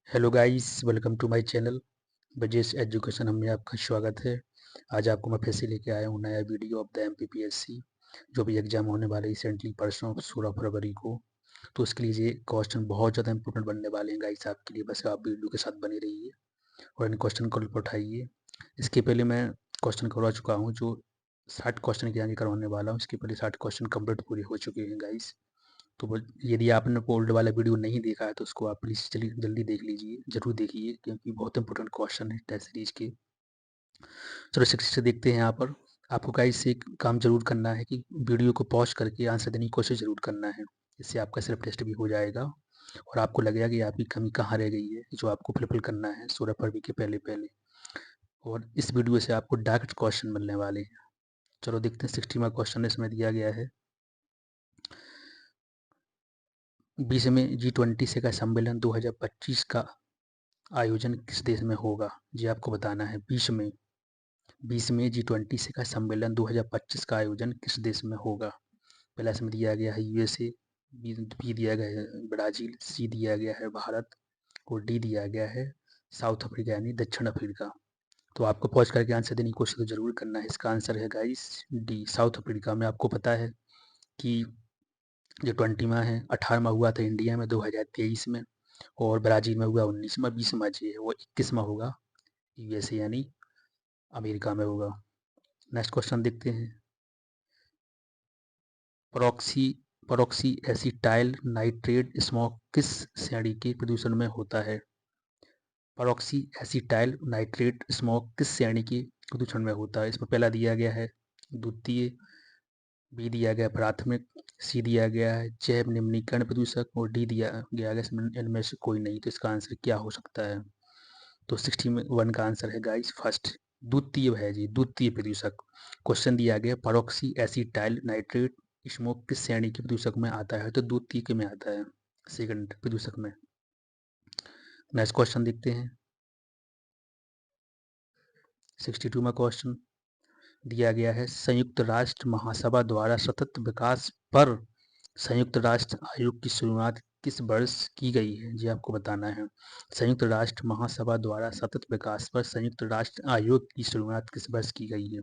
Hello guys, welcome to my channel बजेस education में आपका स्वागत है। आज आपको मैं फिर से लेके आया हूँ नया वीडियो ऑफ द एमपीपीएससी जो भी एग्ज़ाम होने वाले रिसेंटली परसों 16 फरवरी को। तो उसके लिए ये क्वेश्चन बहुत ज़्यादा इंपॉर्टेंट बनने वाले हैं गाइस आपके लिए। बस आप वीडियो के साथ बने रहिए और इन क्वेश्चन को उठाइए। इसके पहले मैं क्वेश्चन करवा चुका हूँ जो 60 क्वेश्चन के आगे करवाने वाला हूँ। इसके पहले 60 क्वेश्चन कम्प्लीट पूरे हो चुके हैं गाइस। तो यदि आपने ओल्ड वाला वीडियो नहीं देखा है तो उसको आप प्लीज़ चलिए जल्दी देख लीजिए, ज़रूर देखिए क्योंकि बहुत इंपॉर्टेंट क्वेश्चन है टेस्ट सीरीज के। चलो 60 से देखते हैं। यहाँ पर आपको गाइस से एक काम जरूर करना है कि वीडियो को पॉज करके आंसर देने की कोशिश जरूर करना है। इससे आपका सेल्फ टेस्ट भी हो जाएगा और आपको लगेगा कि आपकी कमी कहाँ रह गई है जो आपको फुलफिल करना है 16 फरवरी के पहले पहले। और इस वीडियो से आपको डायरेक्ट क्वेश्चन मिलने वाले हैं। चलो देखते हैं 60वां क्वेश्चन इसमें दिया गया है। 20वें G20 शिखर सम्मेलन 2025 का आयोजन किस देश में होगा? जी आपको बताना है। 20वें G20 शिखर सम्मेलन 2025 का आयोजन किस देश में होगा? पहला इसमें दिया गया है यूएसए, बी दिया गया है ब्राज़ील, सी दिया गया है भारत और डी दिया गया है साउथ अफ्रीका यानी दक्षिण अफ्रीका। तो आपको पॉज करके आंसर देने की कोशिश तो ज़रूर करना है। इसका आंसर है गाइस डी, साउथ अफ्रीका में। आपको पता है कि जो 20वां है 18वां हुआ था इंडिया में 2023 में और ब्राज़ील में हुआ 19वां, 20वां जो है वो 21वां होगा यूएसए यानी अमेरिका में होगा। नेक्स्ट क्वेश्चन देखते हैं। परॉक्सी परॉक्सी एसिटाइल नाइट्रेट स्मोक किस श्रेणी के प्रदूषण में होता है? परॉक्सी एसिटाइल नाइट्रेट स्मोक किस श्रेणी के प्रदूषण में होता है? इसमें पहला दिया गया है द्वितीय, बी दिया गया प्राथमिक, सी दिया गया है जैव निम्नीकरण प्रदूषक और डी दिया गया है इनमें से कोई नहीं। तो इसका आंसर क्या हो सकता है? तो 61 का आंसर है गाइस फर्स्ट, द्वितीय है जी, द्वितीय प्रदूषक। क्वेश्चन दिया गया परॉक्सी एसिटाइल नाइट्रेट स्मोक किस श्रेणी के प्रदूषक में आता है? तो द्वितीय के में आता है, सेकंड प्रदूषक में। नेक्स्ट क्वेश्चन देखते हैं। 62 में क्वेश्चन दिया गया है संयुक्त राष्ट्र महासभा द्वारा सतत विकास पर संयुक्त राष्ट्र आयोग की शुरुआत किस वर्ष की गई है? जी आपको बताना है। संयुक्त राष्ट्र महासभा द्वारा सतत विकास पर संयुक्त राष्ट्र आयोग की शुरुआत किस वर्ष की गई है?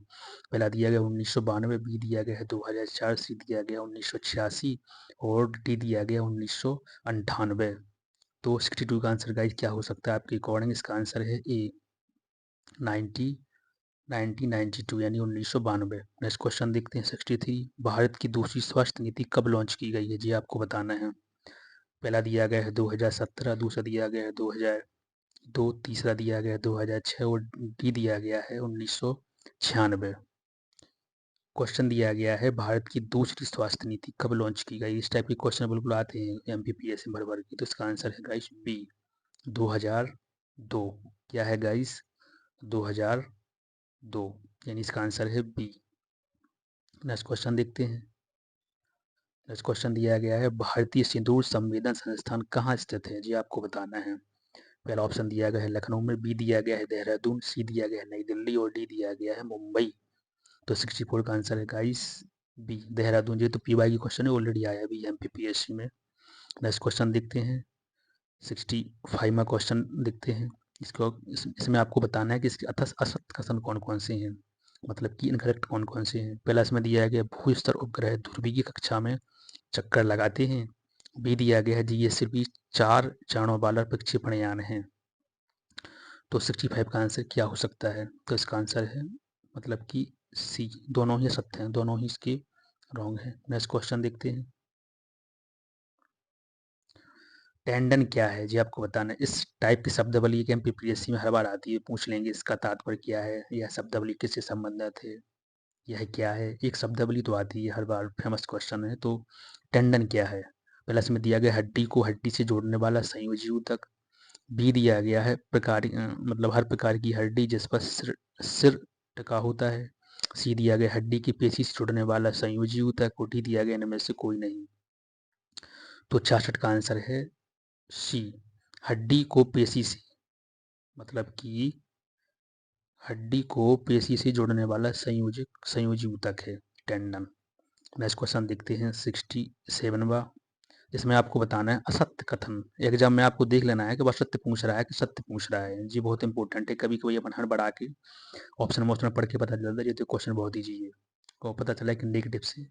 पहला दिया गया 1992, बी दिया गया है 2004, सी दिया गया 1986 और डी दिया गया 1998। तो 62 का आंसर गाइस क्या हो सकता है आपके अकॉर्डिंग? इसका आंसर है ए, 1992 यानी 1992। नेक्स्ट क्वेश्चन देखते हैं 63। भारत की दूसरी स्वास्थ्य नीति कब लॉन्च की गई है? जी आपको बताना है। पहला दिया गया है 2017, दूसरा दिया गया है 2002, तीसरा दिया गया है 2006 और डी दिया गया है 1996। क्वेश्चन दिया गया है भारत की दूसरी स्वास्थ्य नीति कब लॉन्च की गई? इस टाइप के क्वेश्चन बिल्कुल आते हैं एमपीपीएससी भर भर की। तो इसका आंसर है गाइस बी, 2002। क्या है गाइस? 2002 यानी इसका आंसर है बी। नेक्स्ट क्वेश्चन देखते हैं। नेक्स्ट क्वेश्चन दिया गया है भारतीय सिंदूर संवेदन संस्थान कहाँ स्थित है? जी आपको बताना है। पहला ऑप्शन दिया गया है लखनऊ में, बी दिया गया है देहरादून, सी दिया गया है नई दिल्ली और डी दिया गया है मुंबई। तो 64 का आंसर है गाइस बी, देहरादून। ये तो पीवाई की क्वेश्चन है, ऑलरेडी आया है अभी एमपीपीएससी में। नेक्स्ट क्वेश्चन देखते हैं। 65वां क्वेश्चन देखते हैं। इसमें आपको बताना है कि इसके असत कथन कौन कौन से हैं, मतलब कि इनकरेक्ट कौन कौन से हैं। पहला इसमें दिया गया भू स्तर उपग्रह ध्रुवीय कक्षा में चक्कर लगाते हैं, बी दिया गया है जी ये सिर्फ 4 चरणों वाला प्रक्षेपण यान है। तो 65 का आंसर क्या हो सकता है? तो इसका आंसर है मतलब कि सी, दोनों ही सत्य हैं, दोनों ही इसके रॉन्ग है। नेक्स्ट क्वेश्चन देखते हैं। टेंडन क्या है? जी आपको बताना है। इस टाइप की शब्दावली के एमपीपीएससी में हर बार आती है, पूछ लेंगे इसका तात्पर्य क्या है, यह शब्दावली किससे संबंधित है, यह क्या है। एक शब्दावली तो आती है हर बार, फेमस क्वेश्चन है। तो टेंडन क्या है? पहला इसमें दिया गया हड्डी को हड्डी से जोड़ने वाला संयोजी ऊतक, बी दिया गया है मतलब हर प्रकार की हड्डी जिस पर सिर टिका होता है, सी दिया गया हड्डी की पेशी से जुड़ने वाला संयोजी ऊतक और डी दिया गया इनमें से कोई नहीं। तो 66 का आंसर है सी, हड्डी को पेशी से, मतलब कि हड्डी को पेशी से जोड़ने वाला संयोजी ऊतक है टेंडन। नेक्स्ट क्वेश्चन देखते हैं 67वां। इसमें आपको बताना है असत्य कथन। एग्जाम में आपको देख लेना है कि वह सत्य पूछ रहा है कि सत्य पूछ रहा है। जी बहुत इंपॉर्टेंट है। कभी कभी अपन हड़बड़ा के ऑप्शन मोप्शन पढ़ के पता चलता है ये तो क्वेश्चन बहुत ईजी है, को पता चला कि नेगेटिव से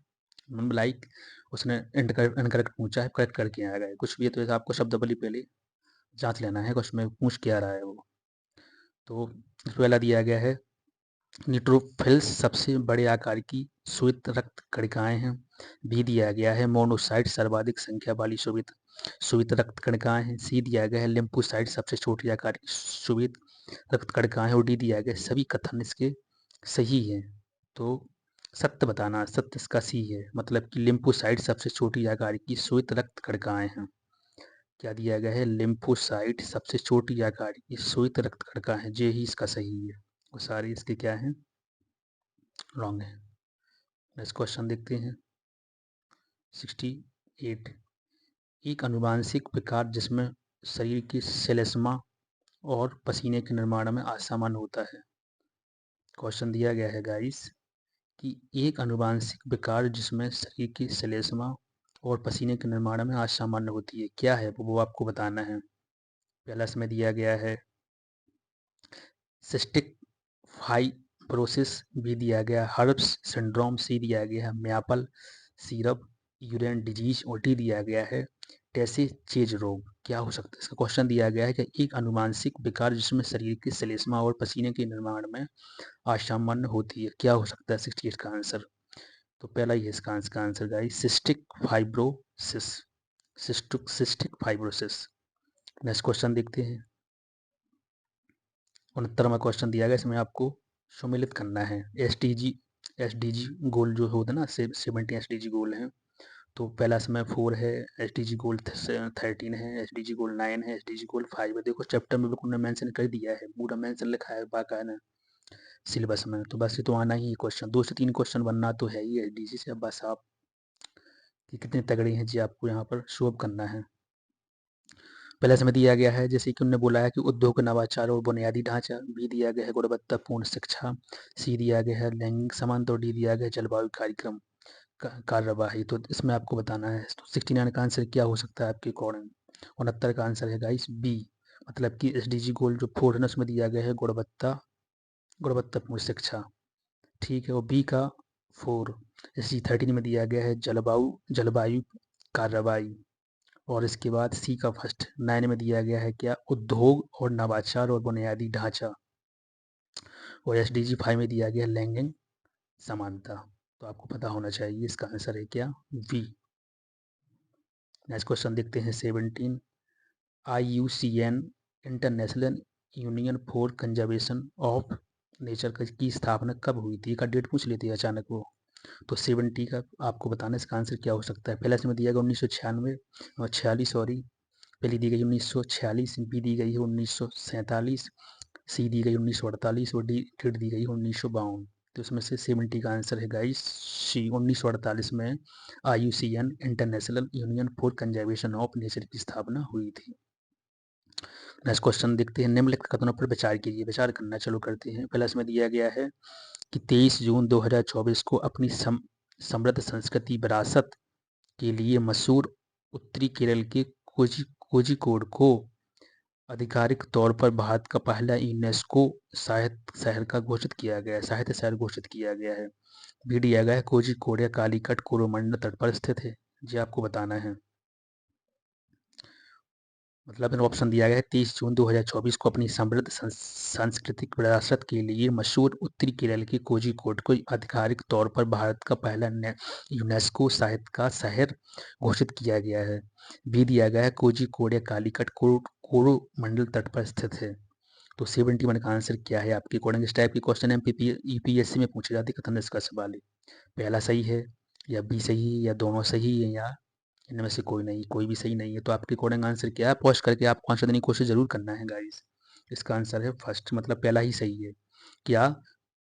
लाइक उसने इनकरेक्ट पूछा है, करेक्ट करके आएगा। कुछ भी है तो ऐसा आपको शब्दावली पहले जांच लेना है कि उसमें पूछ क्या रहा है वो। तो पहला दिया गया है न्यूट्रोफिल्स सबसे बड़े आकार की श्वेत रक्त कणिकाएं हैं। बी दिया गया है मोनोसाइट सर्वाधिक संख्या वाली श्वेत श्वेत रक्त कणिकाएं हैं। सी दिया गया है लिम्फोसाइट सबसे छोटी आकार की श्वेत रक्त कणिकाएं हैं। और डी दिया गया सभी कथन इसके सही है। तो सत्य बताना, सत्य इसका सी है, मतलब कि लिम्फोसाइट सबसे छोटी आकार की श्वेत रक्त कणिकाएं हैं। क्या दिया गया है लिम्फोसाइट सबसे छोटी आकार की श्वेत रक्त कणिका है, ये ही इसका सही है। वो सारी इसके क्या है, रॉन्ग है। नेक्स्ट क्वेश्चन देखते हैं 68। एक अनुवांशिक विकार जिसमें शरीर की सेलेस्मा और पसीने के निर्माण में असामान्य होता है। क्वेश्चन दिया गया है गाइस कि एक अनुवांशिक विकार जिसमें शरीर की सेलेस्मा और पसीने के निर्माण में असामान्य होती है, क्या है वो आपको बताना है। पहला इसमें दिया गया है सिस्टिक फाइब्रोसिस, भी दिया गया हर्ब्स सिंड्रोम, सी दिया गया है म्यापल सीरप यूरिन डिजीज और डी दिया गया है टेसी चेज रोग। क्या हो सकता है इसका। क्वेश्चन दिया गया है कि एक अनुवांशिक विकार जिसमें शरीर की श्लेष्मा और पसीने के निर्माण में असामान्य होती है, क्या हो सकता है 68 का आंसर। तो पहला ही है इसका answer guys cystic fibrosis. Cystic fibrosis. Next question देखते हैं 69वां क्वेश्चन दिया गया, इसमें आपको सम्मिलित करना है एसडीजी गोल जो होता है ना, 70 एसडीजी गोल हैं। तो पहला इसमें 4 है, एसडीजी गोल 13 है, एसडीजी गोल 9 है, एसडीजी गोल 5 है। देखो चैप्टर में बिल्कुल मेंशन कर दिया है, पूरा मेंशन लिखा है बाकायदा सिलेबस में। तो बस ये तो आना ही है क्वेश्चन, 2 से 3 क्वेश्चन बनना तो है ही एसडीजी से। अब बस आप कि कितने तगड़े हैं जी आपको यहाँ पर शो अप करना है। पहले समय दिया गया है जैसे कि उन्होंने बोला है कि उद्योग नवाचार और बुनियादी ढांचा, बी दिया गया है गुणवत्तापूर्ण शिक्षा, सी दिया गया है लैंगिक समानता और डी दिया गया है जलवायु कार्यक्रम कार्यवाही। तो इसमें आपको बताना है तो 69 का आंसर क्या हो सकता है आपके अकॉर्डिंग। 69 का आंसर है गाइस बी, मतलब कि एसडीजी गोल जो 4 है ना उसमें दिया गया है गुणवत्तापूर्ण शिक्षा, ठीक है। और बी का 4 एसडी 13 में दिया गया है जलवायु कार्रवाई। और इसके बाद सी का फर्स्ट 9 में दिया गया है क्या उद्योग और नवाचार और बुनियादी ढांचा। और एसडीजी 5 में दिया गया लैंगिक समानता। तो आपको पता होना चाहिए इसका आंसर है क्या वी। नेक्स्ट क्वेश्चन देखते हैं 17। IUCN international union for conservation of nature की स्थापना कब हुई थी, का डेट पूछ लेती है अचानक वो। तो 70 का आपको बताना इसका आंसर क्या हो सकता है। पहला इसमें दिया गया 1996 और 46 सॉरी, पहली दी गई 1946, बी दी गई है 1947, सी दी गई 1948 और डी डेट दी गई है 1952। तो इसमें से 70 का आंसर है गाइस सी, 1948 में IUCN international union for conservation of nature की स्थापना हुई थी। नेक्स्ट क्वेश्चन देखते हैं निम्नलिखित कथनों पर विचार कीजिए। विचार करना चलो करते हैं। पहला इसमें दिया गया है कि 23 जून 2024 को अपनी समृद्ध संस्कृति विरासत के लिए मशहूर उत्तरी केरल के कोझिकोड को आधिकारिक तौर पर भारत का पहला यूनेस्को साहित्य शहर का घोषित किया गया है, साहित्य शहर घोषित किया गया है। भी दिया गया है कोझिकोड या कालीकट कोरोमंडल तट पर स्थित है। जी आपको बताना है, मतलब ऑप्शन दिया गया है 30 जून 2024 को अपनी समृद्ध सांस्कृतिक विरासत के लिए मशहूर उत्तरी केरल के कोझिकोड को आधिकारिक तौर पर भारत का पहला यूनेस्को साहित्य का शहर घोषित किया गया है। बी दिया गया है कोझिकोड या कालीकट कोरोमंडल तट पर स्थित है। तो 71 का आंसर क्या है आपके अकॉर्डिंग। इस टाइप के क्वेश्चन यूपीएससी में पूछे जाते कथन इसका सवाल है। पहला सही है या बी सही है या दोनों सही है या इनमें से कोई नहीं, कोई भी सही नहीं है। तो आपके अकॉर्डिंग आंसर क्या है, पोस्ट करके आपको आंसर देने की कोशिश जरूर करना है गाइस। इसका आंसर है फर्स्ट, मतलब पहला ही सही है। क्या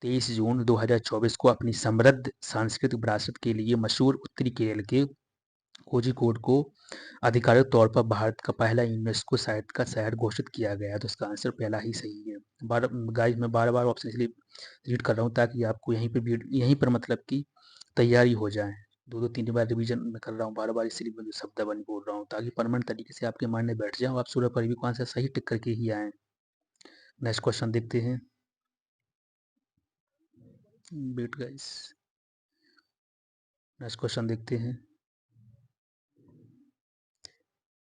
23 जून 2024 को अपनी समृद्ध सांस्कृतिक विरासत के लिए मशहूर उत्तरी केरल के कोझिकोड को आधिकारिक तौर पर भारत का पहला यूनेस्को साहित्य का शहर घोषित किया गया है। तो इसका आंसर पहला ही सही है। गाइस मैं बार बार ऑप्शन इसलिए रीड कर रहा हूँ ताकि आपको यहीं पर मतलब की तैयारी हो जाए। 2-2 3 बार रिवीजन मैं कर रहा हूँ, बार-बार इसीलिए मैं शब्दावली बोल रहा हूँ, ताकि परमानेंट तरीके से आपके माइंड में बैठ जाए और आप सूर्य परिवी को आंसर सही टिक करके ही आएँ। नेक्स्ट क्वेश्चन देखते हैं। वेट गाइस, नेक्स्ट क्वेश्चन देखते हैं।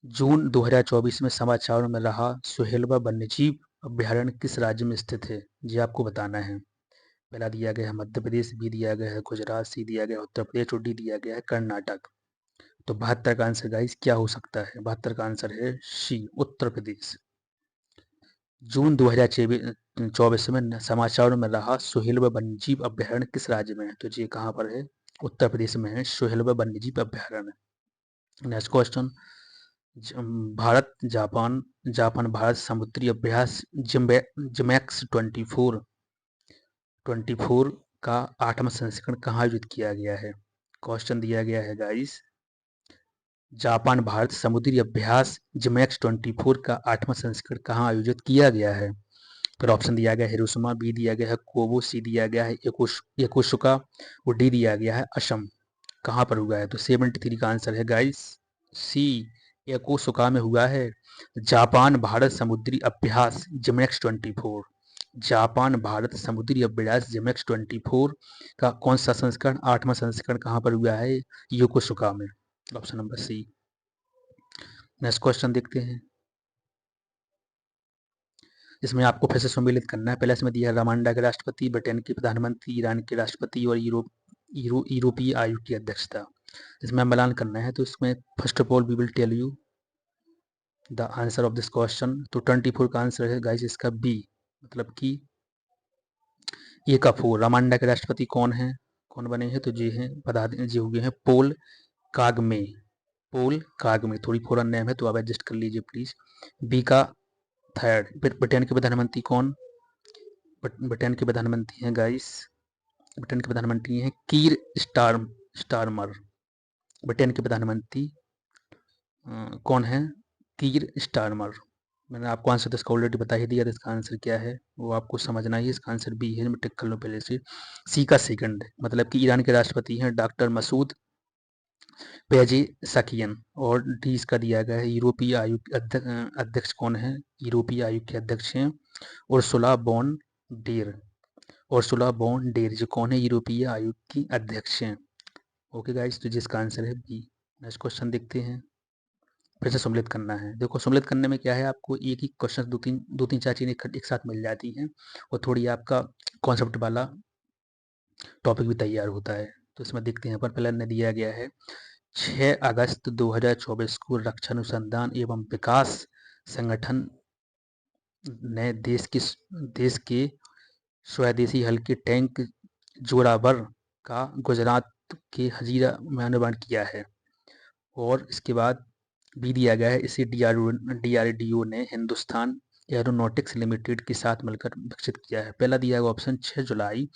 जून 2024 में समाचारों में रहा सुहेलवा वन्यजीव अभ्यारण्य किस राज्य में स्थित है? ये आपको बताना है। पहला दिया गया है मध्य प्रदेश, बी दिया गया है गुजरात, सी दिया गया है उत्तर प्रदेश और डी दिया गया है कर्नाटक। तो 72 का आंसर गाइस क्या हो सकता है? 72 का आंसर है सी, उत्तर प्रदेश। जून 2024 में समाचारों में रहा सुहेलवा वन्यजीव अभ्यारण्य किस राज्य में है? तो ये कहाँ पर है? उत्तर प्रदेश में है सुहेलवा वन्यजीव अभ्यारण्य। Next question. Bharat Japan Japan Bharat समुद्री अभ्यास जिमैक्स 24 का 8वां संस्करण कहाँ आयोजित किया गया है? क्वेश्चन दिया गया है गाइस, जापान भारत समुद्री अभ्यास जिमैक्स 24 का 8वां संस्करण कहाँ आयोजित किया गया है? फिर ऑप्शन दिया गया है हिरोशिमा, बी दिया गया है कोबो, सी दिया गया है योकोसुका और डी दिया गया है असम। कहाँ पर हुआ है? तो 73 का आंसर है गाइस सी, योकोसुका में हुआ है। जापान भारत समुद्री अभ्यास जिमैक्स 24, जापान भारत समुद्री अभ्यास जिमैक्स 24 का कौन सा संस्करण, 8वां संस्करण कहाँ पर हुआ है? योकोसुका में, option number C. Next question देखते हैं। इसमें आपको फिर से सम्मिलित करना है। पहले इसमें दिया है रवांडा के राष्ट्रपति, ब्रिटेन के प्रधानमंत्री, ईरान के राष्ट्रपति और यूरोपीय आयोग की अध्यक्षता। इसमें मिलान करना है। तो इसमें first of all we will tell you the answer of this question. तो 24 का आंसर है गाइस इसका बी, मतलब कि ए का 4। रवांडा के राष्ट्रपति कौन है, कौन बने हैं? तो जी हैं जी हो गए हैं पोल कागमे। पोल कागमे, थोड़ी फॉरन नेम है तो आप एडजस्ट कर लीजिए प्लीज। बी का 3rd। ब्रिटेन के प्रधानमंत्री कौन? ब्रिटेन के प्रधानमंत्री हैं गाइस, ब्रिटेन के प्रधानमंत्री हैं कीर स्टारमर। ब्रिटेन के प्रधानमंत्री कौन है? कीर स्टारमर। मैंने आपको आंसर तो इसका ऑलरेडी बता ही दिया था, इसका आंसर क्या है वो आपको समझना ही। इसका आंसर बी है, मैं टिक कर लूँ पहले से। सी का 2nd, मतलब कि ईरान के राष्ट्रपति हैं डॉक्टर मसूद पेजेशकियान। और डी इसका दिया गया है यूरोपीय आयोग के अध्यक्ष कौन है? यूरोपीय आयोग के अध्यक्ष हैं Ursula von der. Ursula von der जो कौन है? यूरोपीय आयोग की अध्यक्ष हैं। ओके गाइस, तो जिसका आंसर है बी। नेक्स्ट क्वेश्चन देखते हैं। फिर से सम्मिलित करना है। देखो सम्मिलित करने में क्या है, आपको एक ही क्वेश्चन दो तीन चार चीजें एक साथ मिल जाती हैं और थोड़ी आपका कॉन्सेप्ट वाला टॉपिक भी तैयार होता है। तो इसमें देखते हैं। पर पहले ने दिया गया है 6 अगस्त 2024 को रक्षा अनुसंधान एवं विकास संगठन ने देश के स्वदेशी हल्के टैंक जोरावर का गुजरात के हजीरा में निर्माण किया है। और इसके बाद भी दिया गया है, इसे डीआरडीओ ने हिंदुस्तान एरोनॉटिक्स लिमिटेड के साथ मिलकर विकसित किया है। पहला दिया गया ऑप्शन 6 जुलाई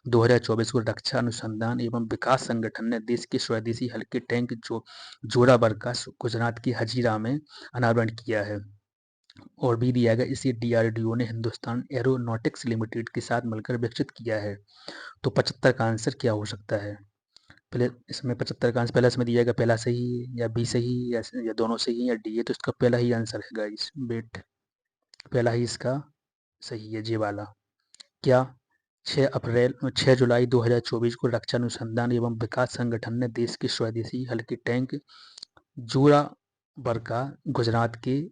2024 को रक्षा अनुसंधान एवं विकास संगठन ने देश के स्वदेशी हल्के टैंक जोरावर का गुजरात के हजीरा में अनावरण किया है। और भी दिया गया, इसे डीआरडीओ ने हिंदुस्तान एरोनॉटिक्स लिमिटेड के साथ मिलकर विकसित किया है। तो 75 का आंसर क्या हो सकता है? पहले इसमें 75 का आंसर पहला इसमें दिया गया, पहला सही है या बी सही है या दोनों सही है या डी है? तो इसका पहला ही आंसर है गाइस, बेट पहला ही इसका सही है, जे वाला। क्या 6 जुलाई 2024 को रक्षा अनुसंधान एवं विकास संगठन ने देश के स्वदेशी हल्के टैंक जोरावर का गुजरात के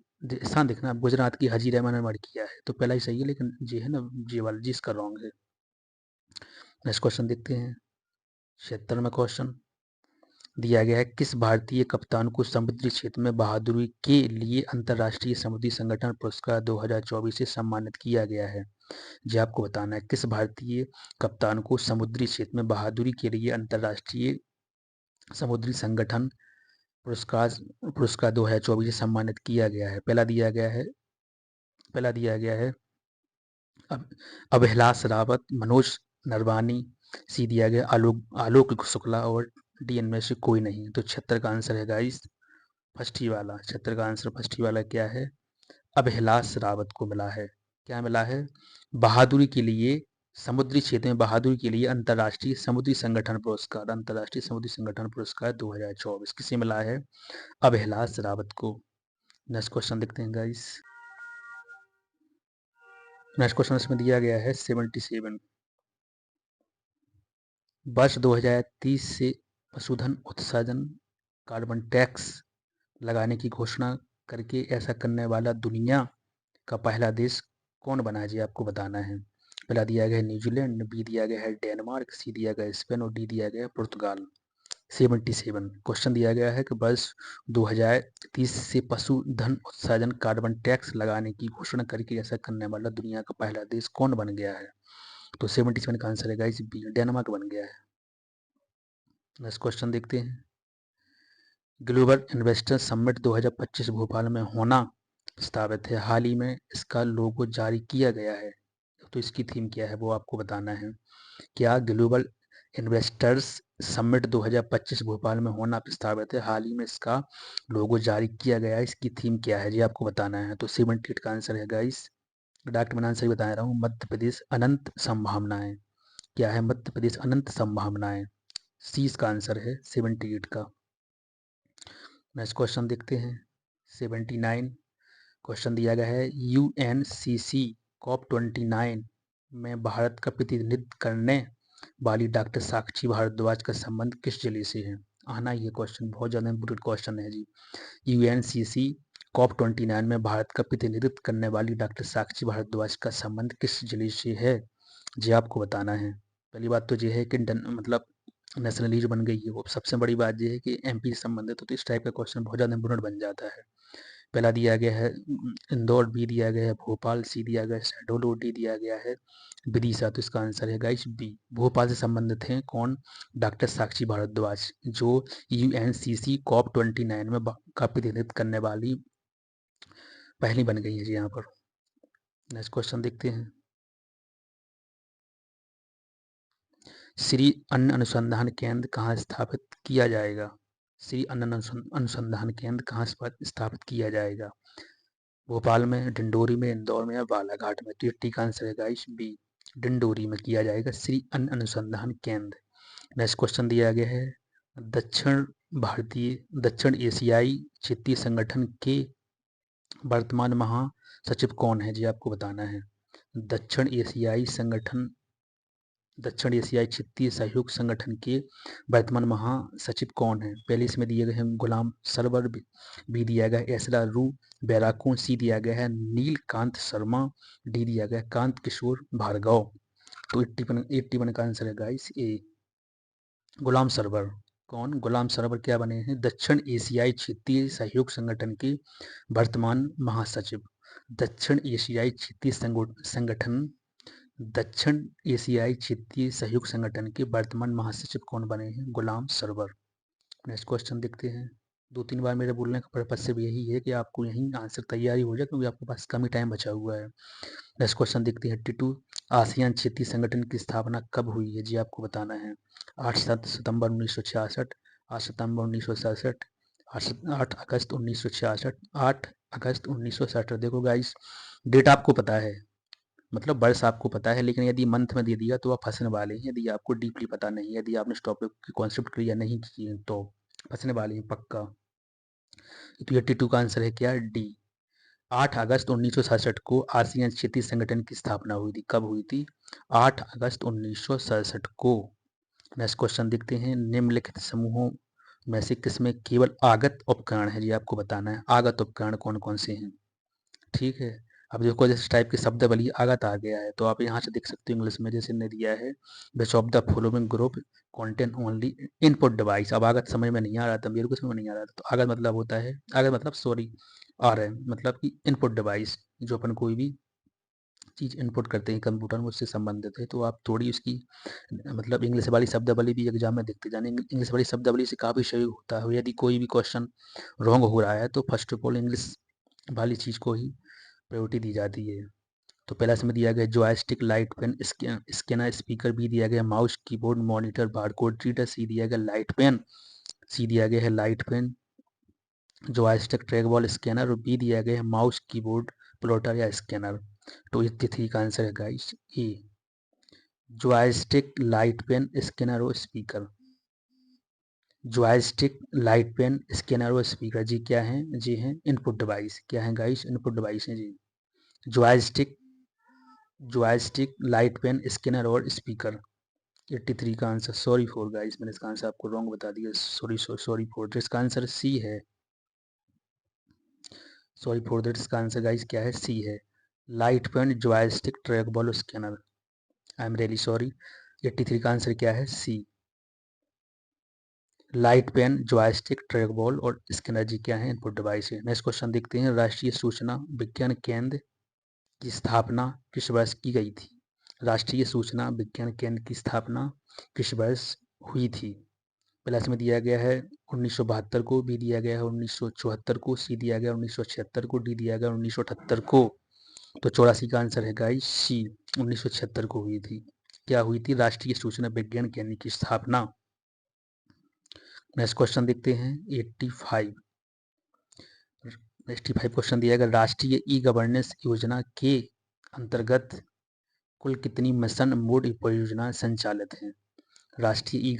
स्थान देखना, अब गुजरात की हजीरा में निर्माण किया है। तो पहला ही सही है, लेकिन जे है ना, जे वाला जी इसका रॉन्ग है। नेक्स्ट क्वेश्चन देखते हैं। 76वां क्वेश्चन दिया गया है, किस भारतीय कप्तान को समुद्री क्षेत्र में बहादुरी के लिए अंतर्राष्ट्रीय समुद्री संगठन पुरस्कार 2024 से सम्मानित किया गया है? जी आपको बताना है, किस भारतीय कप्तान को समुद्री क्षेत्र में बहादुरी के लिए अंतर्राष्ट्रीय समुद्री संगठन पुरस्कार 2024 से सम्मानित किया गया है? पहला दिया गया है अभिलाष रावत, मनोज नरवानी, सी दिया गया आलोक शुक्ला और डी इनमें से कोई नहीं। तो 76 का आंसर है गाइस फर्स्ट ही वाला। 76 का आंसर फर्स्ट ही वाला क्या है? अभिलाष रावत को मिला है। क्या मिला है? बहादुरी के लिए समुद्री क्षेत्र में बहादुरी के लिए अंतर्राष्ट्रीय समुद्री संगठन पुरस्कार 2024 किसे मिला है? अभिलाष रावत को। नेक्स्ट क्वेश्चन देखते हैं गाइस। नेक्स्ट क्वेश्चन इसमें दिया गया है 77। वर्ष 2030 से पशुधन उत्सर्जन कार्बन टैक्स लगाने की घोषणा करके ऐसा करने वाला दुनिया का पहला देश कौन बना है जी आपको बताना है। पहला दिया गया है न्यूजीलैंड, बी दिया गया है डेनमार्क, सी दिया गया है स्पेन और डी दिया गया है पुर्तगाल। 77 क्वेश्चन दिया गया है कि वर्ष 2030 से पशुधन उत्सर्जन कार्बन टैक्स लगाने की घोषणा करके ऐसा करने वाला दुनिया का पहला देश कौन बन गया है? तो 77 का आंसर है गाइस बी, डेनमार्क बन गया है। नेक्स्ट क्वेश्चन देखते हैं। ग्लोबल इन्वेस्टर समिट 2025 भोपाल में होना प्रस्तावित है, हाल ही में इसका लोगो जारी किया गया है, तो इसकी थीम क्या है वो आपको बताना है। क्या ग्लोबल इन्वेस्टर्स समिट 2025 भोपाल में होना प्रस्तावित है, हाल ही में इसका लोगो जारी किया गया है, इसकी थीम क्या है जी आपको बताना है। तो 78 का आंसर है गाइस, डायरेक्ट मैंने आंसर बता रहा हूँ, मध्य प्रदेश अनंत संभावनाएं। क्या है? मध्य प्रदेश अनंत संभावनाएं, सी इसका आंसर है 78 का। नेक्स्ट क्वेश्चन देखते हैं 79। क्वेश्चन दिया गया है UNCC COP29 में भारत का प्रतिनिधित्व करने वाली डॉक्टर साक्षी भारद्वाज का संबंध किस जिले से है? आना ये क्वेश्चन बहुत ज़्यादा इंपोर्टेंट क्वेश्चन है जी। UNCC COP29 में भारत का प्रतिनिधित्व करने वाली डॉक्टर साक्षी भारद्वाज का संबंध किस जिले से है जी आपको बताना है। पहली बात तो ये है कि मतलब नेशनली जो बन गई है वो। सबसे बड़ी बात ये है कि MP से संबंधित हो, तो इस टाइप का क्वेश्चन बहुत ज़्यादा इंपोर्टेंट बन जाता है। पहला दिया गया है इंदौर, बी दिया गया है भोपाल, सी दिया गया है शहडोल और डी दिया गया है विदिशा। तो इसका आंसर है गाइस बी, भोपाल से संबंधित हैं कौन? डॉक्टर साक्षी भारद्वाज, जो UNCC COP29 में का प्रतिनिधित्व करने वाली पहली बन गई है जी यहाँ पर। नेक्स्ट क्वेश्चन देखते हैं। श्री अन्न अनुसंधान केंद्र कहाँ स्थापित किया जाएगा? श्री अन्न अनुसंधान केंद्र कहाँ स्थापित किया जाएगा? भोपाल में, डिंडोरी में, इंदौर में या बालाघाट में? तो ये टीका आंसर है गाइस बी, डिंडोरी में किया जाएगा श्री अन्न अनुसंधान केंद्र। नेक्स्ट क्वेश्चन दिया गया है दक्षिण एशियाई क्षेत्रीय संगठन के वर्तमान महासचिव कौन है जी आपको बताना है। दक्षिण एशियाई क्षेत्रीय सहयोग संगठन के वर्तमान महासचिव कौन है? पहले इसमें दिए गए हैं गुलाम सरवर, बी दिया गया है एसरा रू बैराकून, सी दिया गया है नीलकांत शर्मा, डी दिया गया है कांत किशोर भार्गव। तो 81 का आंसर है गाइस ए, गुलाम सरवर। कौन? गुलाम सरवर क्या बने हैं? दक्षिण एशियाई क्षेत्रीय सहयोग संगठन के वर्तमान महासचिव। दक्षिण एशियाई क्षेत्रीय संगठन दक्षिण एशियाई क्षेत्रीय सहयोग संगठन के वर्तमान महासचिव कौन बने हैं? गुलाम सरवर। नेक्स्ट क्वेश्चन देखते हैं। 2-3 बार मेरे बोलने का पर्पज सिर्फ यही है कि आपको यहीं आंसर तैयारी हो जाए, क्योंकि आपके पास कम ही टाइम बचा हुआ है। नेक्स्ट क्वेश्चन देखते हैं 82। आसियान क्षेत्रीय संगठन की स्थापना कब हुई है जी आपको बताना है। 8 सितंबर 1966, 8 सितंबर 1967, 8 अगस्त 1966, 8 अगस्त 1967। देखो गाइस, डेट आपको पता है, मतलब वर्ष आपको पता है, लेकिन यदि मंथ में दे दिया तो आप फंसने वाले हैं। यदि आपको डीपली पता नहीं है, यदि आपने इस टॉपिक की कॉन्सेप्ट क्लियर नहीं किए तो फंसने वाले हैं पक्का। तो 82 का आंसर है क्या? डी, 8 अगस्त 1967 को आसियान क्षेत्रीय संगठन की स्थापना हुई थी। कब हुई थी? 8 अगस्त 1967 को। नेक्स्ट क्वेश्चन देखते हैं। निम्नलिखित समूहों में से किसमें केवल आगत उपकरण है जी आपको बताना है। आगत उपकरण कौन कौन से हैं? ठीक है, अब देखो जैसे टाइप के शब्द बली आगत आ गया है, तो आप यहाँ से देख सकते हो इंग्लिश में जैसे ने दिया है which of the following group contain only input device. अब आगत समझ में नहीं आ रहा था, मेरे को समझ में नहीं आ रहा था, तो आगत मतलब होता है, आगत मतलब सॉरी आ रहा है मतलब कि इनपुट डिवाइस, जो अपन कोई भी चीज़ इनपुट करते हैं कंप्यूटर में उससे संबंधित है। तो आप थोड़ी उसकी मतलब इंग्लिश वाली शब्दावली भी एग्जाम में देखते जाने। इंग्लिश वाली शब्दावली से काफ़ी सही होता है। यदि कोई भी क्वेश्चन रॉन्ग हो रहा है तो फर्स्ट ऑफ ऑल इंग्लिश वाली चीज़ को ही प्रायोरिटी दी जाती है। तो पहला इसमें दिया गया joystick, light pen, scanner, speaker, B दिया गया mouse, keyboard, monitor, barcode reader, C दिया गया लाइट पेन, सी दिया गया है light pen, joystick, track ball, scanner, और बी दिया गया है माउस, कीबोर्ड, प्लॉटर या स्कैनर। तो 83 का आंसर है guys A. Joystick, light pen, scanner और speaker. Joystick, light pen, scanner और स्पीकर जी क्या हैं? जी हैं इनपुट डिवाइस। क्या है गाइस? इनपुट डिवाइस हैं जी। जॉयस्टिक, लाइट पेन, स्कैनर और स्पीकर। 83 का आंसर। सॉरी फॉर गाइस, मैंने इसका आंसर आपको रॉन्ग बता दिया। Sorry for that. इसका आंसर सी है। Sorry for that. इसका आंसर गाइस क्या है? सी है। Light pen, joystick, track ball, scanner. I am really sorry. 83 का आंसर क्या है? C. Light pen, joystick, track ball और स्कैनर जी क्या है? इनपुट डिवाइस है। नेक्स्ट क्वेश्चन देखते हैं। राष्ट्रीय सूचना विज्ञान केंद्र की स्थापना किस वर्ष की गई थी? राष्ट्रीय सूचना विज्ञान केंद्र की स्थापना किस वर्ष हुई थी? प्लस में दिया गया है 1972 को, बी दिया गया है 1974 को, सी दिया गया 1976 को, डी दिया गया 1978 को। तो 84 का आंसर है गाइस सी। 1976 को हुई थी। क्या हुई थी? राष्ट्रीय सूचना विज्ञान केंद्र की स्थापना। नेक्स्ट क्वेश्चन देखते हैं। 85 क्वेश्चन दिया गया। राष्ट्रीय ई गवर्नेंस योजना के अंतर्गत कुल कितनी मिशन मोड परियोजनाएं संचालित हैं? राष्ट्रीय ई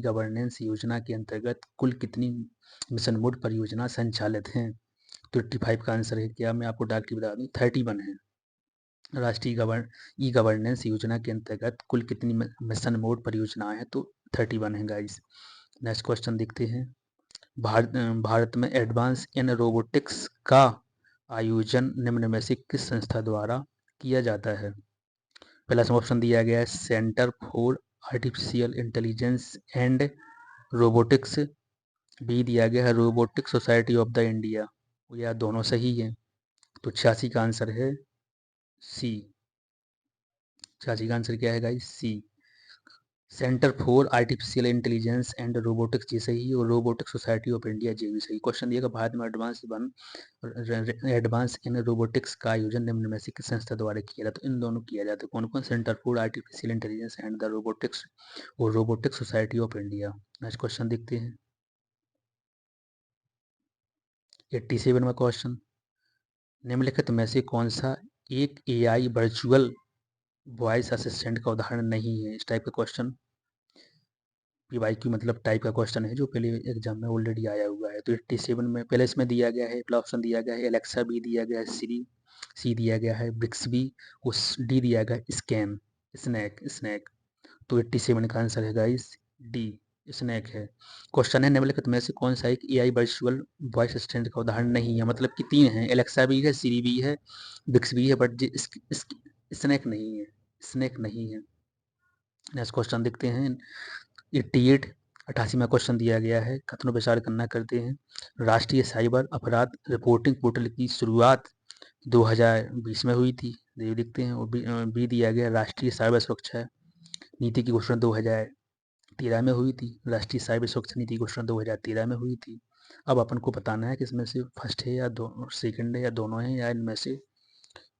गवर्नेंस योजना के अंतर्गत कुल कितनी मिशन मोड परियोजना संचालित हैं? तो 85 का आंसर है क्या? मैं आपको डायरेक्टली बता दूं 31 है। राष्ट्रीय ई गवर्नेंस योजना के अंतर्गत कुल कितनी मिशन मोड परियोजनाएं हैं? तो 31 है गाइस। नेक्स्ट क्वेश्चन देखते हैं। भारत में एडवांस इन रोबोटिक्स का आयोजन निम्न में से किस संस्था द्वारा किया जाता है? पहला ऑप्शन दिया गया है centre for artificial intelligence and robotics, B दिया गया है robotic society of the India. यह दोनों सही है। तो 86 का आंसर है सी। 86 का आंसर क्या है guys? C. Centre for artificial intelligence and robotics जी सही और रोबोटिक सोसाइटी ऑफ इंडिया जी भी सही। क्वेश्चन दिया भारत में एडवांस इन रोबोटिक्स का आयोजन निम्न में से किस संस्था द्वारा किया जाता है? तो इन दोनों किया जाता है। कौन कौन? Centre for artificial intelligence and the robotics और robotic society of India. Next question देखते हैं। 87 में क्वेश्चन। निम्नलिखित में से कौन सा एक एआई वर्चुअल वॉइस असिस्टेंट का उदाहरण नहीं है? इस टाइप का क्वेश्चन पीवाईक्यू मतलब टाइप का क्वेश्चन है जो पहले एग्जाम में ऑलरेडी आया हुआ है। तो 87 में पहले इसमें दिया गया है, पहला ऑप्शन दिया गया है एलेक्सा, बी दिया गया है सिरी, सी दिया गया है ब्रिक्सबी, उस डी दिया गया है स्कैन स्नैक। तो 87 का आंसर है गाइस डी स्नैक है। क्वेश्चन है निम्नलिखित में से कौन सा एक एआई वर्चुअल वॉइस असिस्टेंट का उदाहरण नहीं है? मतलब कि 3 है, एलेक्सा भी है, सिरी भी है, ब्रिक्सबी है, बट स्नैक नहीं है। स्नैक नहीं है। नेक्स्ट क्वेश्चन देखते हैं। 88वां क्वेश्चन दिया गया है, कथनों विचार करना करते हैं। राष्ट्रीय साइबर अपराध रिपोर्टिंग पोर्टल की शुरुआत 2020 में हुई थी, ये देखते हैं। और बी दिया गया राष्ट्रीय साइबर सुरक्षा नीति की घोषणा 2013 में हुई थी। राष्ट्रीय साइबर सुरक्षा नीति की घोषणा 2013 में हुई थी। अब अपन को बताना है कि इसमें से फर्स्ट है या सेकंड है या दोनों है या इनमें से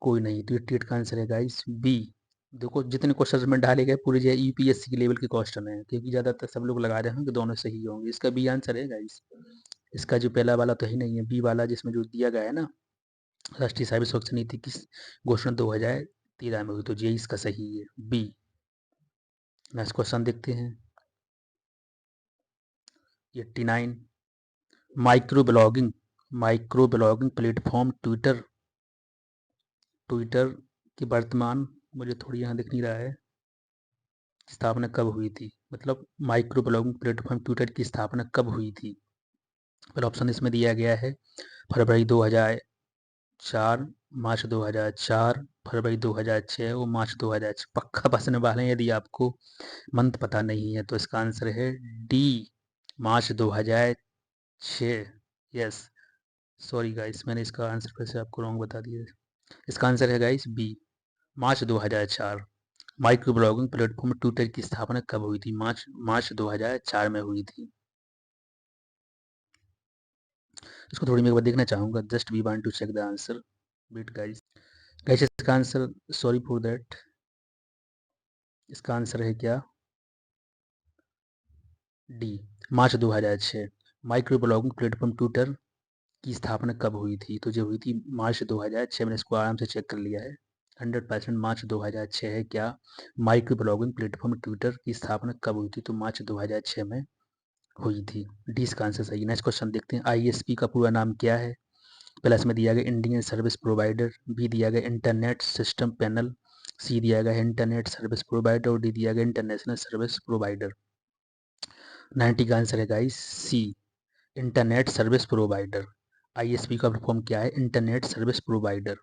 कोई नहीं। तो 88 का आंसर है गाइस बी। देखो जितने क्वेश्चन में डाले गए पूरे जो यूपीएससी के लेवल के क्वेश्चन है, क्योंकि ज़्यादातर सब लोग लगा रहे हैं कि दोनों सही होंगे। इसका बी आंसर है गाइस। इसका जो पहला वाला तो ही नहीं है, बी वाला जिसमें जो दिया गया है ना, राष्ट्रीय साइबर सुरक्षा नीति की घोषणा 2013 में हुई, तो ये इसका सही है बी। नेक्स्ट क्वेश्चन देखते हैं। 89 माइक्रो ब्लॉगिंग प्लेटफॉर्म ट्विटर की वर्तमान, मुझे थोड़ी यहाँ दिख नहीं रहा है, स्थापना कब हुई थी? मतलब माइक्रो ब्लॉगिंग प्लेटफॉर्म ट्विटर की स्थापना कब हुई थी? पहला ऑप्शन इसमें दिया गया है फरवरी 2004, मार्च 2004, फरवरी 2006 और मार्च 2006। पक्का बसने वाले हैं यदि आपको मंथ पता नहीं है तो इसका आंसर है D, March 2006। Yes, sorry guys, मैंने इसका आंसर फिर से आपको रॉन्ग बता दिया। इसका आंसर है गाइस बी, मार्च 2004। माइक्रो ब्लॉगिंग प्लेटफॉर्म ट्विटर की स्थापना कब हुई थी? मार्च 2004 में हुई थी। इसको थोड़ी मैं एक बार देखना चाहूँगा, just we want to check the answer. Wait guys. Guys इसका आंसर, सॉरी फॉर दैट, इसका आंसर है क्या? D, March 2006। Micro blogging platform Twitter की स्थापना कब हुई थी? तो जो हुई थी मार्च 2006। मैंने इसको आराम से चेक कर लिया है, 100% मार्च 2006 है। क्या माइक्रो ब्लॉगिंग प्लेटफॉर्म ट्विटर की स्थापना कब हुई थी? तो मार्च 2006 में हुई थी। डी इसका आंसर सही है। नेक्स्ट क्वेश्चन देखते हैं, आईएसपी का पूरा नाम क्या है? प्लस में दिया गया इंडियन सर्विस प्रोवाइडर, बी दिया गया इंटरनेट सिस्टम पैनल, सी दिया गया इंटरनेट सर्विस प्रोवाइडर और डी दिया गया इंटरनेशनल सर्विस प्रोवाइडर। 90 का आंसर है गाइस सी, इंटरनेट सर्विस प्रोवाइडर। आईएसपी का फुल फॉर्म क्या है? Internet service provider.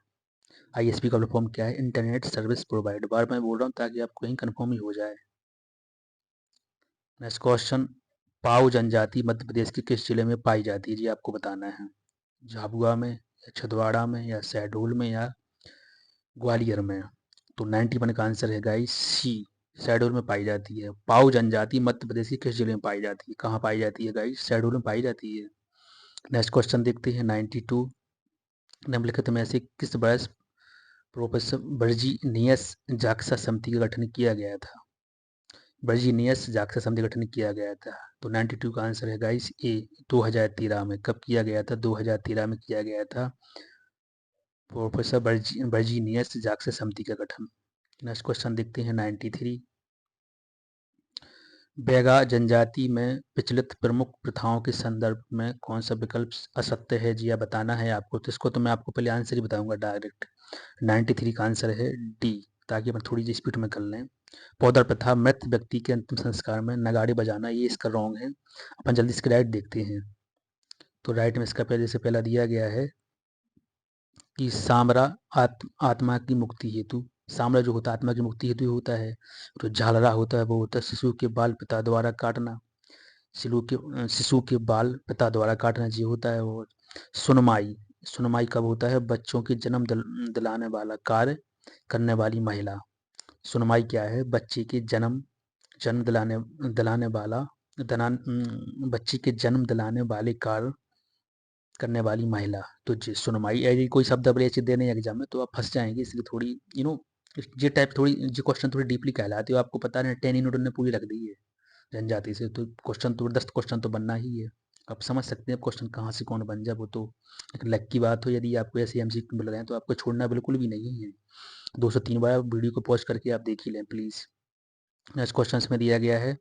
आईएसपी का फुल फॉर्म क्या है? Internet service provider. बार मैं बोल रहा हूँ ताकि आपको कहीं कंफर्म ही हो जाए। नेक्स्ट क्वेश्चन, पाऊ जनजाति मध्य प्रदेश के किस जिले में पाई जाती है? जी आपको बताना है, झाबुआ में या छिंदवाड़ा में या शहडोल में या ग्वालियर में। तो 91 का आंसर है गाइस सी, शहडोल में पाई जाती है। पाऊ जनजाति मध्य प्रदेश के किस जिले में पाई जाती है? कहाँ पाई जाती है गाइस? शहडोल में पाई जाती है। नेक्स्ट क्वेश्चन देखते हैं 92, निम्नलिखित में से किस वर्ष प्रोफेसर वर्जीनियस जाक्सा समिति का गठन किया गया था? वर्जीनियस जाक्सा समिति का गठन किया गया था। तो 92 का आंसर है गाइस ए, 2013 में। कब किया गया था? 2013 में किया गया था प्रोफेसर वर्जीनियस जाक्सा समिति का गठन। नेक्स्ट क्वेश्चन देखते हैं 93, बैगा जनजाति में प्रचलित प्रमुख प्रथाओं के संदर्भ में कौन सा विकल्प असत्य है? जी आप बताना है आपको। तो इसको तो मैं आपको पहले आंसर ही बताऊंगा डायरेक्ट। 93 का आंसर है डी, ताकि अपन थोड़ी सी स्पीड में कर लें। पौधर प्रथा, मृत व्यक्ति के अंतिम संस्कार में नगाड़े बजाना, ये इसका रॉन्ग है। अपन जल्दी इसके राइट देखते हैं। तो राइट में इसका पहले से पहला दिया गया है कि सामरा आत्मा की मुक्ति हेतु, सामरा जो होता है आत्मा की मुक्ति हेतु होता है। तो झालरा होता है वो होता है शिशु के बाल पिता द्वारा काटना, शिशु के बाल पिता द्वारा काटना जी होता है वो। सुनमाई, सुनमाई कब होता है? बच्चों के जन्म दिलाने वाला कार्य करने वाली महिला। सुनमाई क्या है? बच्चे के जन्म दिलाने दिलाने वाला बच्चे के जन्म दिलाने वाले कार्य करने वाली महिला। तो जी सुनमाई, यदि कोई शब्द आप ऐसे देने एग्जाम में तो आप फंस जाएंगे, इसलिए थोड़ी ये टाइप थोड़ी जो क्वेश्चन थोड़ी डीपली कहलाती है। आपको पता नहीं 10 इन उन्होंने पूरी रख दी है जनजाति से, तो क्वेश्चन तो 10 क्वेश्चन तो बनना ही है। आप समझ सकते हैं क्वेश्चन कहाँ से कौन बन जाए, वो तो एक लक की बात हो। यदि आपको ऐसे एमसीक्यू मिल रहे हैं तो आपको छोड़ना बिल्कुल भी नहीं है। 203 बार वीडियो को पॉज करके आप देख ही लें प्लीज़। नेक्स्ट क्वेश्चन में दिया गया है,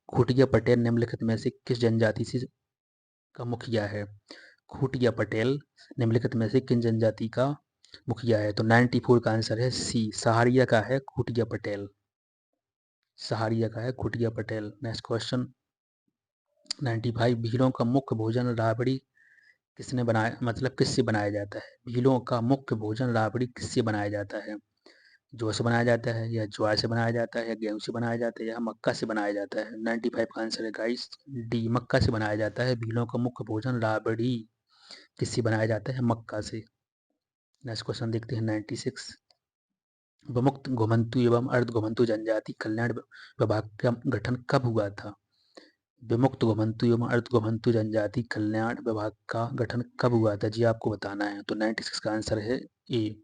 खूटिया पटेल निम्नलिखित में से किस जनजाति से का मुखिया है? खूटिया पटेल निम्नलिखित में से किन जनजाति का मुखिया है? तो 94 का आंसर है सी, सहारिया का है खूटिया पटेल। सहारिया का है खूटिया पटेल। नेक्स्ट क्वेश्चन 95, भीलों का मुख्य भोजन राबड़ी किसने बनाया, मतलब किससे बनाया जाता है? भीलों का मुख्य भोजन राबड़ी किससे बनाया जाता है? जौ से बनाया जाता है या ज्वार से बनाया जाता है या गेहूं से बनाया जाता है या मक्का से बनाया जाता है? 95 का आंसर है गाइस डी, मक्का से बनाया जाता है। भीलों का मुख्य भोजन राबड़ी किससे बनाया जाता है? मक्का से। नेक्स्ट क्वेश्चन देखते हैं 96, विमुक्त घुमंतु एवं अर्ध घुमंतु जनजाति कल्याण विभाग का गठन कब हुआ था? विमुक्त घुमंतु एवं अर्ध घुमंतु जनजाति कल्याण विभाग का गठन कब हुआ था? जी आपको बताना है। तो 96 का आंसर है ए,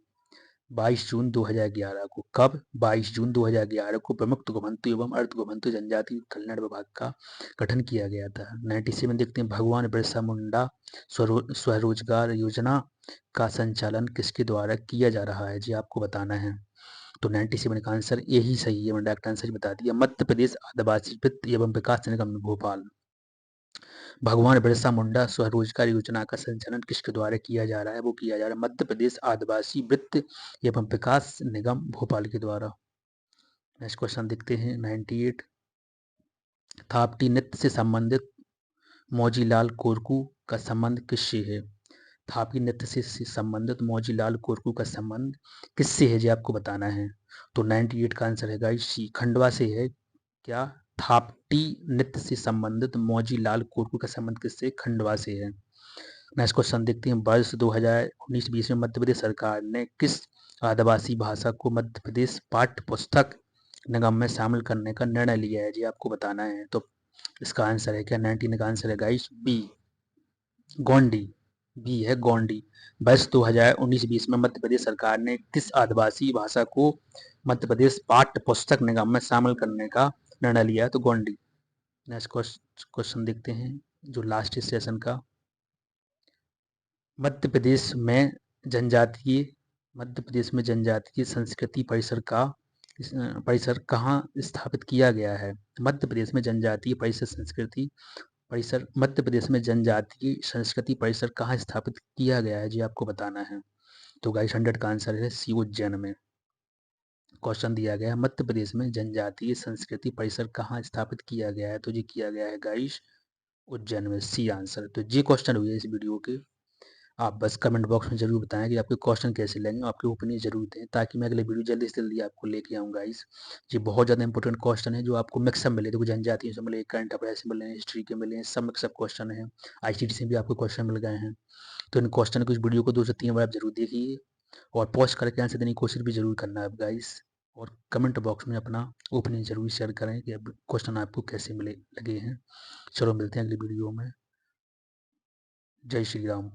22 जून 2011 को। कब? 22 जून 2011 को विमुक्त घुमंतु एवं अर्ध घुमंतु जनजाति कल्याण विभाग का गठन किया गया था। 97 देखते हैं, भगवान बिरसा मुंडा स्वरोजगार योजना का संचालन किसके द्वारा किया जा रहा है? जी आपको बताना है। तो 97 का आंसर यही सही है, मैंने डायरेक्ट आंसर बता दिया। मध्य प्रदेश आदिवासी वित्त एवं विकास निगम भोपाल। भगवान बिरसा मुंडा स्वरोजगार योजना का संचालन किसके द्वारा किया जा रहा है? वो किया जा रहा है मध्य प्रदेश आदिवासी वित्त एवं विकास निगम भोपाल के द्वारा। नेक्स्ट क्वेश्चन देखते हैं 98, थापटी नृत्य से संबंधित मौजीलाल कोरकू का संबंध किससे है? थापी नृत्य से संबंधित मौजीलाल कोरकू का संबंध किससे है? जी आपको बताना है। तो 98 का आंसर है गाइस सी, खंडवा से है। क्या? थापटी नृत्य से संबंधित मौजीलाल कोरकू का संबंध किससे? खंडवा से है। नेक्स्ट क्वेश्चन देखते हैं, वर्ष 2019-20 में मध्य प्रदेश सरकार ने किस आदिवासी भाषा को मध्य प्रदेश पाठ्य पुस्तक निगम में शामिल करने का निर्णय लिया है? जी आपको बताना है। तो इसका आंसर है क्या? 19 का आंसर है गाइस बी, गोंडी। बी है गोंडी। वर्ष 2019-20 में मध्य प्रदेश सरकार ने किस आदिवासी भाषा को मध्य प्रदेश पाठ्य पुस्तक निगम में शामिल करने का निर्णय लिया है? तो गोंडी। नेक्स्ट क्वेश्चन देखते हैं जो लास्ट सेशन का, मध्य प्रदेश में जनजातीय मध्य प्रदेश में जनजातीय संस्कृति परिसर कहाँ स्थापित किया गया है? मध्य प्रदेश में जनजातीय परिसर संस्कृति परिसर मध्य प्रदेश में जनजातीय संस्कृति परिसर कहाँ स्थापित किया गया है जी आपको बताना है। तो गाइस 100 का आंसर है सी, उज्जैन में। क्वेश्चन दिया गया है मध्य प्रदेश में जनजातीय संस्कृति परिसर कहाँ स्थापित किया गया है, तो ये किया गया है गाइस उज्जैन में, सी आंसर। तो ये क्वेश्चन हुए इस वीडियो के। आप बस कमेंट बॉक्स में जरूर बताएं कि आपके क्वेश्चन कैसे लगे, आपके ओपिनियन जरूर दें ताकि मैं अगले वीडियो जल्दी से जल्दी आपको लेके आऊँ गाइस। ये बहुत ज़्यादा इंपॉर्टेंट क्वेश्चन है जो आपको मिक्सअप मिले, देखो जनजातियों से मिले, करंट अफेयर से मिले, हिस्ट्री के मिले, सब मिक्सअप क्वेश्चन है। आईसीटी से भी आपको क्वेश्चन मिल गए हैं। तो इन क्वेश्चन को, इस वीडियो को 2 से 3 बार आप जरूर देखिए और पॉज करके आंसर देने की कोशिश भी जरूर करना है गाइस। और कमेंट बॉक्स में अपना ओपिनियन जरूर शेयर करें कि अब क्वेश्चन आपको कैसे मिले लगे हैं। चलो मिलते हैं अगली वीडियो में। जय श्री राम।